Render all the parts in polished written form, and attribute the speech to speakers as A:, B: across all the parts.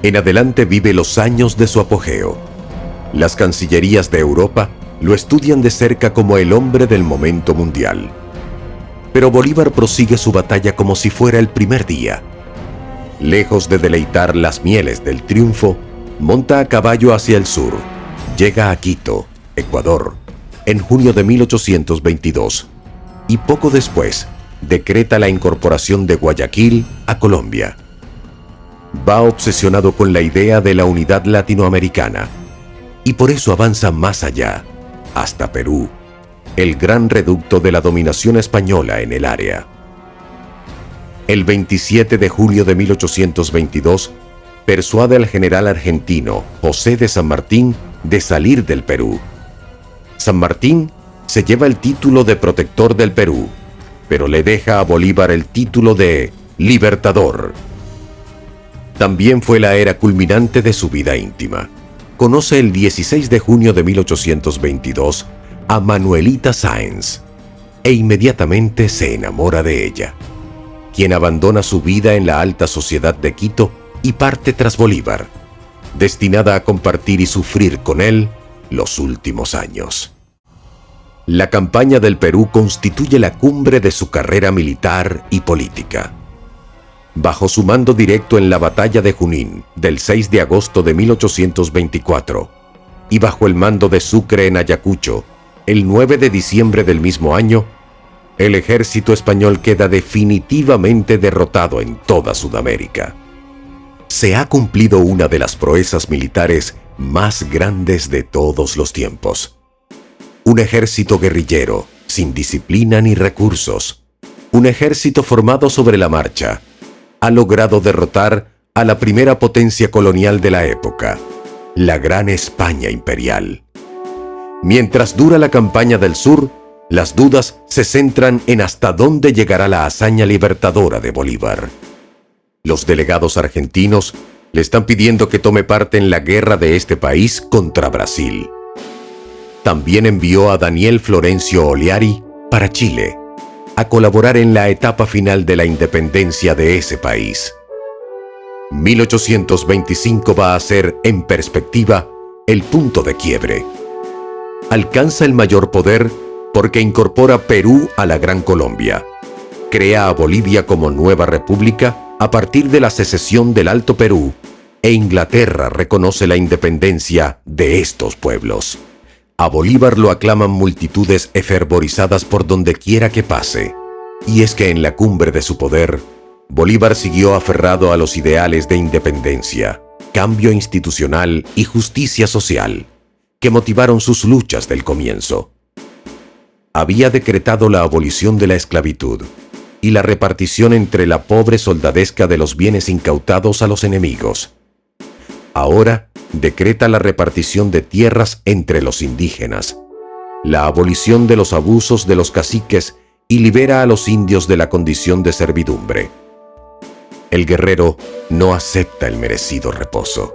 A: En adelante vive los años de su apogeo. Las cancillerías de Europa lo estudian de cerca como el hombre del momento mundial. Pero Bolívar prosigue su batalla como si fuera el primer día. Lejos de deleitar las mieles del triunfo, monta a caballo hacia el sur. Llega a Quito, Ecuador, en junio de 1822, y poco después decreta la incorporación de Guayaquil a Colombia. Va obsesionado con la idea de la unidad latinoamericana, y por eso avanza más allá, hasta Perú, el gran reducto de la dominación española en el área. El 27 de julio de 1822, persuade al general argentino José de San Martín de salir del Perú. San Martín se lleva el título de protector del Perú, pero le deja a Bolívar el título de libertador. También fue la era culminante de su vida íntima. Conoce el 16 de junio de 1822 a Manuelita Sáenz e inmediatamente se enamora de ella, quien abandona su vida en la alta sociedad de Quito y parte tras Bolívar, destinada a compartir y sufrir con él los últimos años. La campaña del Perú constituye la cumbre de su carrera militar y política. Bajo su mando directo en la batalla de Junín del 6 de agosto de 1824 y bajo el mando de Sucre en Ayacucho el 9 de diciembre del mismo año, el ejército español queda definitivamente derrotado en toda Sudamérica. Se ha cumplido una de las proezas militares más grandes de todos los tiempos. Un ejército guerrillero, sin disciplina ni recursos, un ejército formado sobre la marcha, ha logrado derrotar a la primera potencia colonial de la época, la Gran España Imperial. Mientras dura la campaña del sur, las dudas se centran en hasta dónde llegará la hazaña libertadora de Bolívar. Los delegados argentinos le están pidiendo que tome parte en la guerra de este país contra Brasil. También envió a Daniel Florencio Oliari para Chile, a colaborar en la etapa final de la independencia de ese país. 1825 va a ser, en perspectiva, el punto de quiebre. Alcanza el mayor poder porque incorpora Perú a la Gran Colombia. Crea a Bolivia como nueva república a partir de la secesión del Alto Perú, e Inglaterra reconoce la independencia de estos pueblos. A Bolívar lo aclaman multitudes efervorizadas por donde quiera que pase. Y es que en la cumbre de su poder, Bolívar siguió aferrado a los ideales de independencia, cambio institucional y justicia social, que motivaron sus luchas del comienzo. Había decretado la abolición de la esclavitud y la repartición entre la pobre soldadesca de los bienes incautados a los enemigos. Ahora decreta la repartición de tierras entre los indígenas, la abolición de los abusos de los caciques y libera a los indios de la condición de servidumbre. El guerrero no acepta el merecido reposo.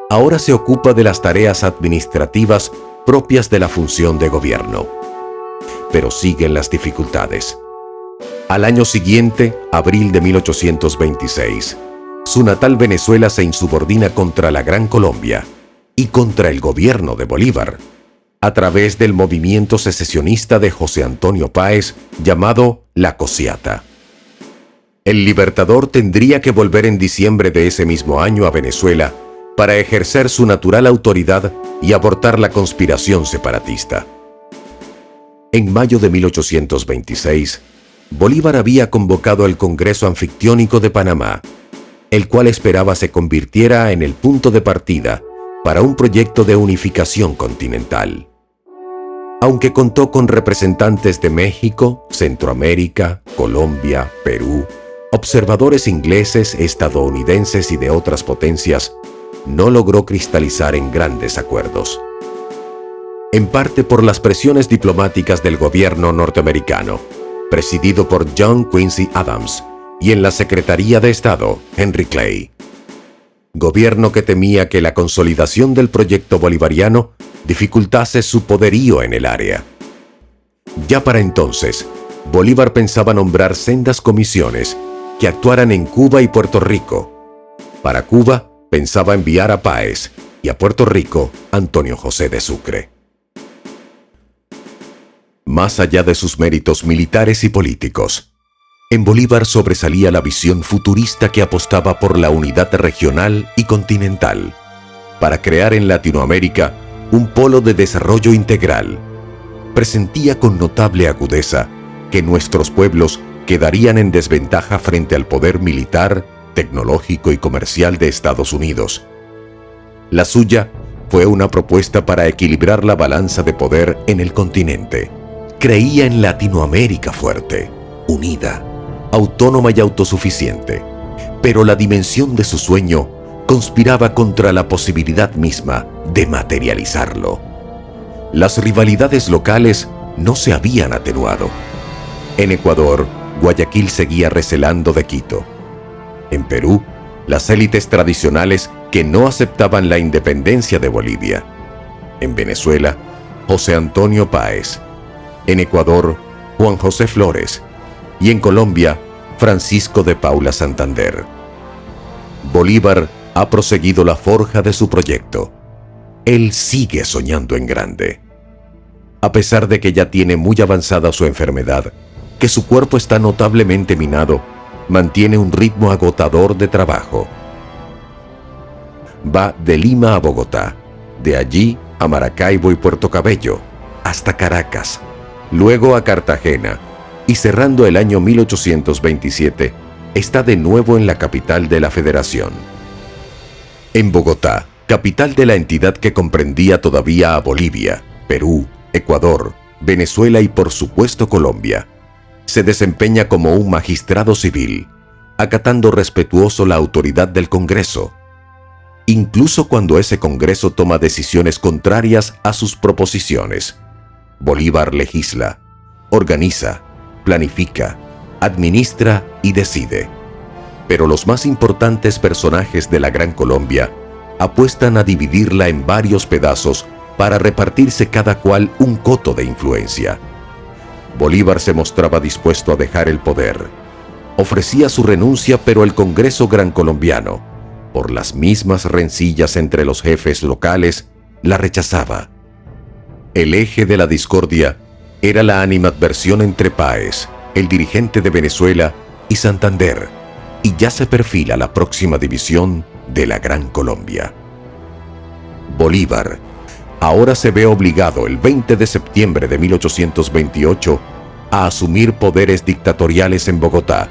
A: Ahora se ocupa de las tareas administrativas propias de la función de gobierno. Pero siguen las dificultades. Al año siguiente, abril de 1826, su natal Venezuela se insubordina contra la Gran Colombia y contra el gobierno de Bolívar, a través del movimiento secesionista de José Antonio Páez llamado La Cociata. El libertador tendría que volver en diciembre de ese mismo año a Venezuela para ejercer su natural autoridad y abortar la conspiración separatista. En mayo de 1826, Bolívar había convocado el Congreso Anfictiónico de Panamá, el cual esperaba se convirtiera en el punto de partida para un proyecto de unificación continental. Aunque contó con representantes de México, Centroamérica, Colombia, Perú, observadores ingleses, estadounidenses y de otras potencias, no logró cristalizar en grandes acuerdos. En parte por las presiones diplomáticas del gobierno norteamericano, presidido por John Quincy Adams, y en la Secretaría de Estado, Henry Clay. Gobierno que temía que la consolidación del proyecto bolivariano dificultase su poderío en el área. Ya para entonces, Bolívar pensaba nombrar sendas comisiones que actuaran en Cuba y Puerto Rico. Para Cuba, pensaba enviar a Páez y a Puerto Rico Antonio José de Sucre. Más allá de sus méritos militares y políticos, en Bolívar sobresalía la visión futurista que apostaba por la unidad regional y continental, para crear en Latinoamérica un polo de desarrollo integral. Presentía con notable agudeza que nuestros pueblos quedarían en desventaja frente al poder militar, tecnológico y comercial de Estados Unidos. La suya fue una propuesta para equilibrar la balanza de poder en el continente. Creía en Latinoamérica fuerte, unida, autónoma y autosuficiente, pero la dimensión de su sueño conspiraba contra la posibilidad misma de materializarlo. Las rivalidades locales no se habían atenuado. En Ecuador, Guayaquil seguía recelando de Quito. En Perú, las élites tradicionales que no aceptaban la independencia de Bolivia. En Venezuela, José Antonio Páez. En Ecuador, Juan José Flores. Y en Colombia, Francisco de Paula Santander. Bolívar ha proseguido la forja de su proyecto. Él sigue soñando en grande. A pesar de que ya tiene muy avanzada su enfermedad, que su cuerpo está notablemente minado, mantiene un ritmo agotador de trabajo. Va de Lima a Bogotá, de allí a Maracaibo y Puerto Cabello, hasta Caracas, luego a Cartagena, y cerrando el año 1827, está de nuevo en la capital de la Federación. En Bogotá, capital de la entidad que comprendía todavía a Bolivia, Perú, Ecuador, Venezuela y por supuesto Colombia, se desempeña como un magistrado civil, acatando respetuoso la autoridad del Congreso, incluso cuando ese Congreso toma decisiones contrarias a sus proposiciones. Bolívar legisla, organiza, planifica, administra y decide. Pero los más importantes personajes de la Gran Colombia apuestan a dividirla en varios pedazos para repartirse cada cual un coto de influencia. Bolívar se mostraba dispuesto a dejar el poder. Ofrecía su renuncia, pero el Congreso Gran Colombiano, por las mismas rencillas entre los jefes locales, la rechazaba. El eje de la discordia era la animadversión entre Páez, el dirigente de Venezuela, y Santander, y ya se perfila la próxima división de la Gran Colombia. Bolívar ahora se ve obligado el 20 de septiembre de 1828 a asumir poderes dictatoriales en Bogotá.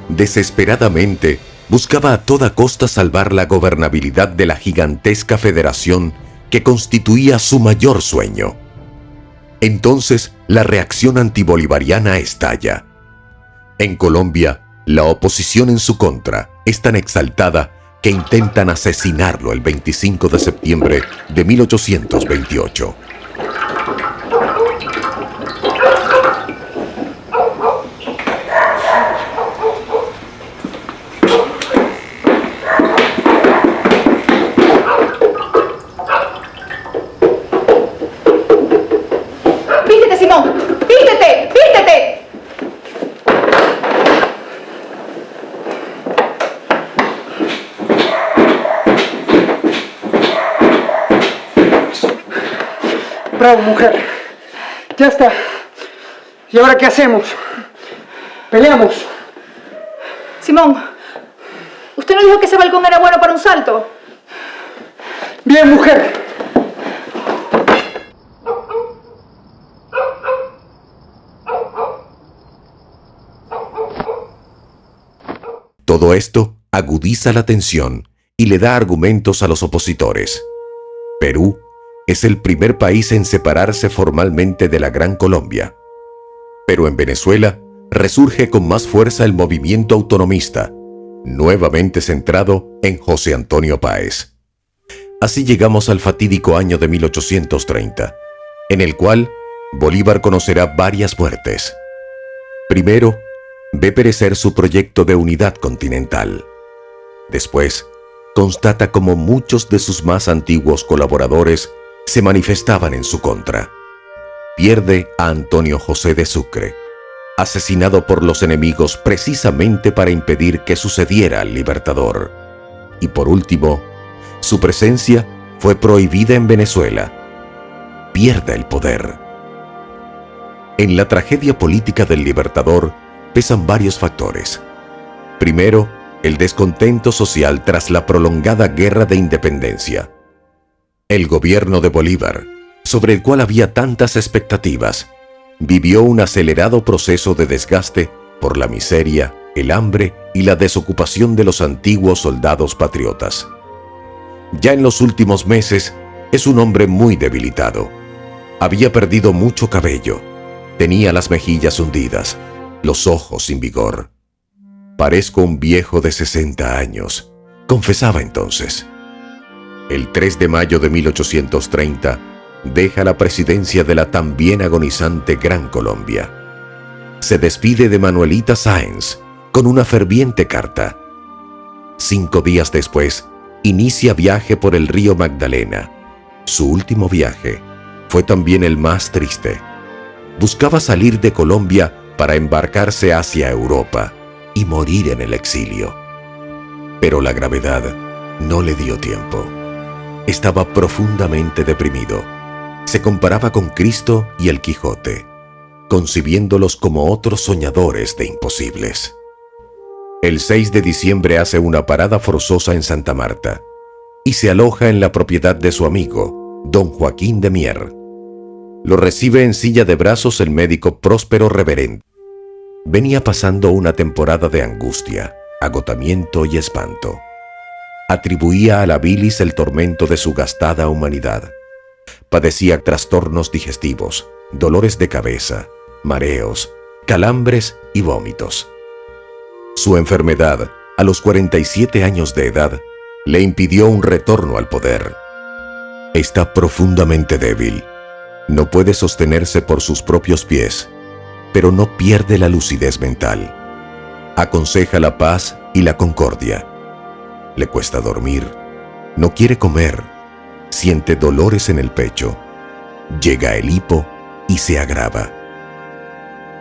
A: Desesperadamente buscaba a toda costa salvar la gobernabilidad de la gigantesca federación que constituía su mayor sueño. Entonces la reacción antibolivariana estalla. En Colombia, la oposición en su contra es tan exaltada que intentan asesinarlo el 25 de septiembre de 1828.
B: ¡Vístete, Simón! ¡Vístete! ¡Vístete!
C: Bravo, mujer. Ya está. ¿Y ahora qué hacemos? ¿Peleamos?
B: Simón, ¿usted no dijo que ese balcón era bueno para un salto?
C: Bien, mujer.
A: Todo esto agudiza la tensión y le da argumentos a los opositores. Perú es el primer país en separarse formalmente de la Gran Colombia. Pero en Venezuela resurge con más fuerza el movimiento autonomista, nuevamente centrado en José Antonio Páez. Así llegamos al fatídico año de 1830, en el cual Bolívar conocerá varias muertes. Primero, ve perecer su proyecto de unidad continental. Después, constata cómo muchos de sus más antiguos colaboradores se manifestaban en su contra. Pierde a Antonio José de Sucre, asesinado por los enemigos precisamente para impedir que sucediera al Libertador. Y por último, su presencia fue prohibida en Venezuela. Pierde el poder. En la tragedia política del Libertador pesan varios factores. Primero, el descontento social tras la prolongada guerra de independencia. El gobierno de Bolívar, sobre el cual había tantas expectativas, vivió un acelerado proceso de desgaste por la miseria, el hambre y la desocupación de los antiguos soldados patriotas. Ya en los últimos meses es un hombre muy debilitado. Había perdido mucho cabello, tenía las mejillas hundidas, los ojos sin vigor. «Parezco un viejo de 60 años», confesaba entonces. El 3 de mayo de 1830 deja la presidencia de la también agonizante Gran Colombia. Se despide de Manuelita Sáenz con una ferviente carta. 5 días después, inicia viaje por el río Magdalena. Su último viaje fue también el más triste. Buscaba salir de Colombia para embarcarse hacia Europa y morir en el exilio. Pero la gravedad no le dio tiempo. Estaba profundamente deprimido. Se comparaba con Cristo y el Quijote, concibiéndolos como otros soñadores de imposibles. El 6 de diciembre hace una parada forzosa en Santa Marta y se aloja en la propiedad de su amigo, don Joaquín de Mier. Lo recibe en silla de brazos el médico Próspero Reverente. Venía pasando una temporada de angustia, agotamiento y espanto. Atribuía a la bilis el tormento de su gastada humanidad. Padecía trastornos digestivos, dolores de cabeza, mareos, calambres y vómitos. Su enfermedad, a los 47 años de edad, le impidió un retorno al poder. Está profundamente débil. No puede sostenerse por sus propios pies, pero no pierde la lucidez mental. Aconseja la paz y la concordia. Le cuesta dormir, no quiere comer, siente dolores en el pecho. Llega el hipo y se agrava.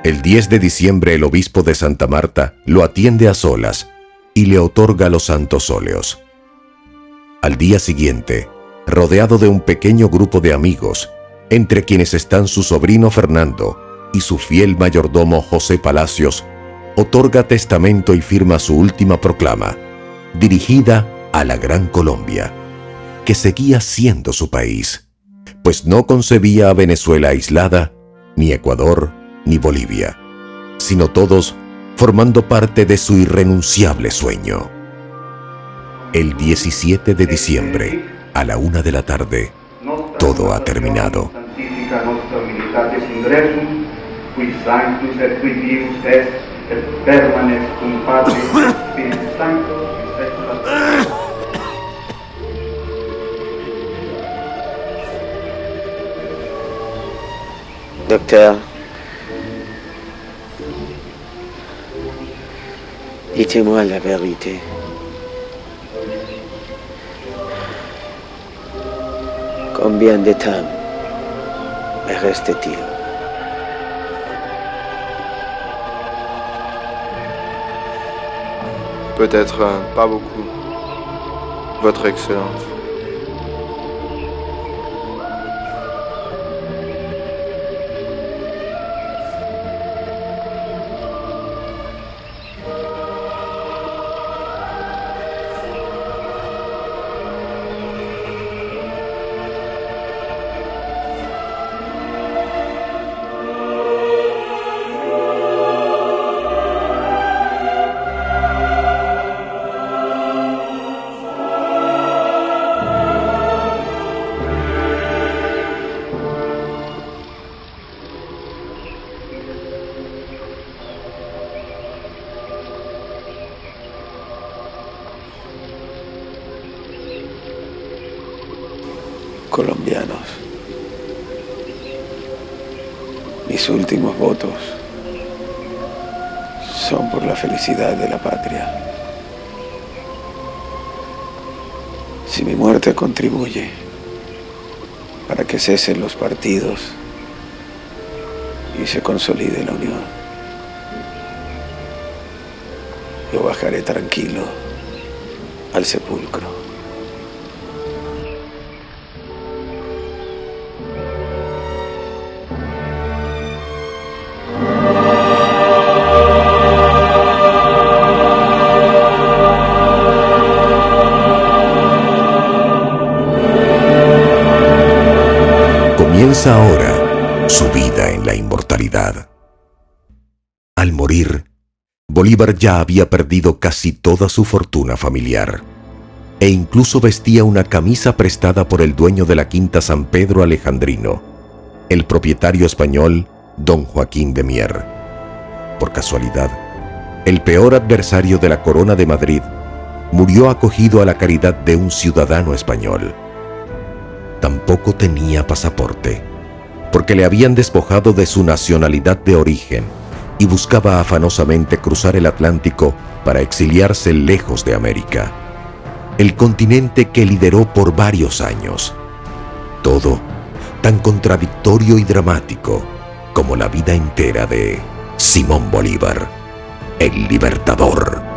A: El 10 de diciembre el obispo de Santa Marta lo atiende a solas y le otorga los santos óleos. Al día siguiente, rodeado de un pequeño grupo de amigos, entre quienes están su sobrino Fernando y su fiel mayordomo José Palacios, otorga testamento y firma su última proclama, dirigida a la Gran Colombia, que seguía siendo su país, pues no concebía a Venezuela aislada, ni Ecuador, ni Bolivia, sino todos formando parte de su irrenunciable sueño. El 17 de diciembre, a la 1 de la tarde, todo ha terminado.
D: Docteur, dites-moi la vérité. Combien de temps me reste-t-il?
E: Peut-être pas beaucoup, Votre Excellence.
D: Colombianos, mis últimos votos son por la felicidad de la patria. Si mi muerte contribuye para que cesen los partidos y se consolide la unión, yo bajaré tranquilo al sepulcro.
A: Comienza ahora su vida en la inmortalidad. Al morir, Bolívar ya había perdido casi toda su fortuna familiar e incluso vestía una camisa prestada por el dueño de la Quinta San Pedro Alejandrino, el propietario español don Joaquín de Mier. Por casualidad, el peor adversario de la Corona de Madrid murió acogido a la caridad de un ciudadano español. Tampoco tenía pasaporte, porque le habían despojado de su nacionalidad de origen y buscaba afanosamente cruzar el Atlántico para exiliarse lejos de América, el continente que lideró por varios años. Todo tan contradictorio y dramático como la vida entera de Simón Bolívar, el Libertador.